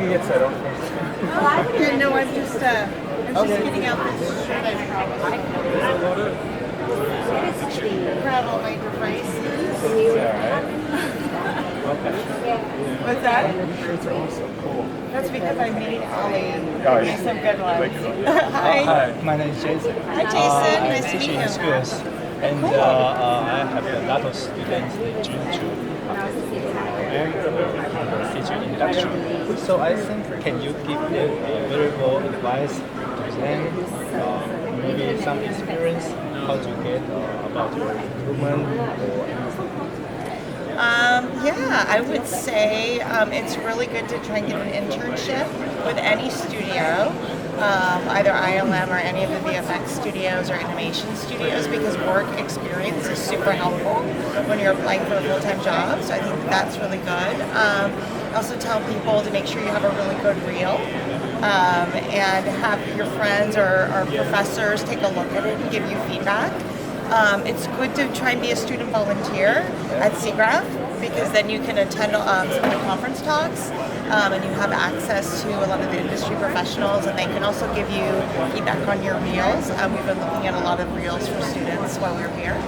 can get set up. Yeah, no, I'm just getting out this shirt I promised. Grab all my devices. What's that? Shirts are also cool. That's because I made Allie Oh, give me some good ones. Hi. Hi. My name is Jason. Hi, Jason. I Nice to teach meet in you. schools, and I have a lot of students that join to and teacher introduction. So I think, can you give them valuable advice to them, maybe some experience how to get about your improvement or anything? Yeah, I would say it's really good to try and get an internship with any studio, either ILM or any of the VFX studios or animation studios, because work experience is super helpful when you're applying for a full-time job. So I think that's really good. I also tell people to make sure you have a really good reel and have your friends or professors take a look at it and give you feedback. It's good to try and be a student volunteer at SIggraph, because then you can attend some of the conference talks and you have access to a lot of the industry professionals, and they can also give you feedback on your reels. We've been looking at a lot of reels for students while we're here.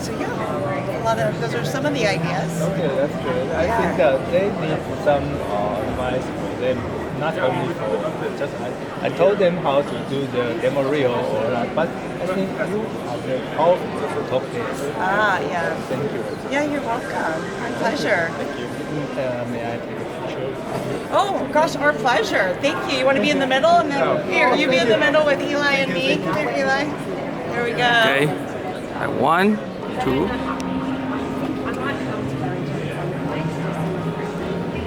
So yeah, those are some of the ideas. Okay, that's good. I think that they need some advice for them, not only for just I told them how to do the demo reel or that, but I think you are the how to talk this. Yeah. Thank you. Yeah, you're welcome. My pleasure. Thank you. May I take a picture? Oh gosh, our pleasure. Thank you. You want to be in the middle? And then here, you be in the middle with Eli and me. Come here, Eli. There we go. Okay. 1, 2.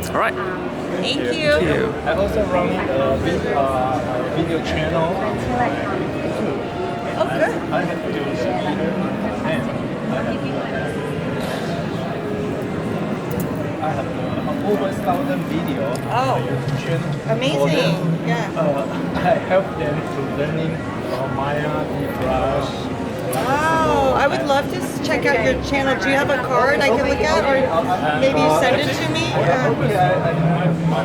All right. Thank you. Thank you. I also run a video channel. Oh, good. I have to I have over 1,000 video. Oh, channel. amazing. Yeah. I help them to learning Maya, Brush. Wow, I would love to check out your channel. Do you have a card I can look at, or maybe you send it to me?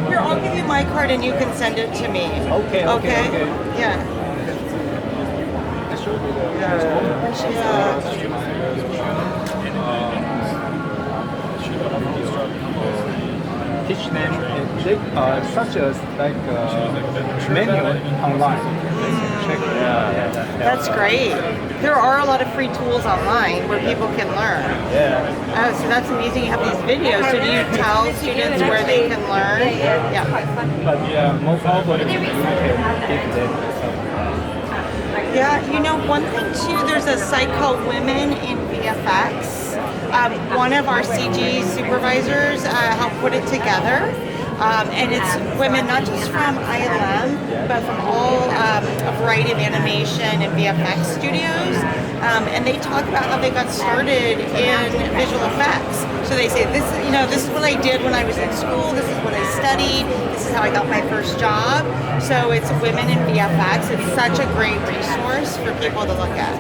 Here, I'll give you my card and you can send it to me. Okay. Yeah. Teach them such as like menu online. Check. That's great. There are a lot of free tools online where people can learn. Yeah. Oh, so that's amazing. You have these videos. So do you tell students where they can learn? Yeah. But yeah, more probably you can give them some. Yeah, you know, one thing too, there's a site called Women in VFX. One of our CG supervisors helped put it together. And it's women not just from ILM, but from all a variety of animation and VFX studios. And they talk about how they got started in visual effects. So they say, this is what I did when I was in school, this is what I studied, this is how I got my first job. So it's Women in VFX. It's such a great resource for people to look at.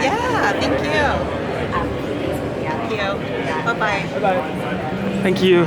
Yeah, thank you. Thank you. Bye-bye. Bye bye. Thank you.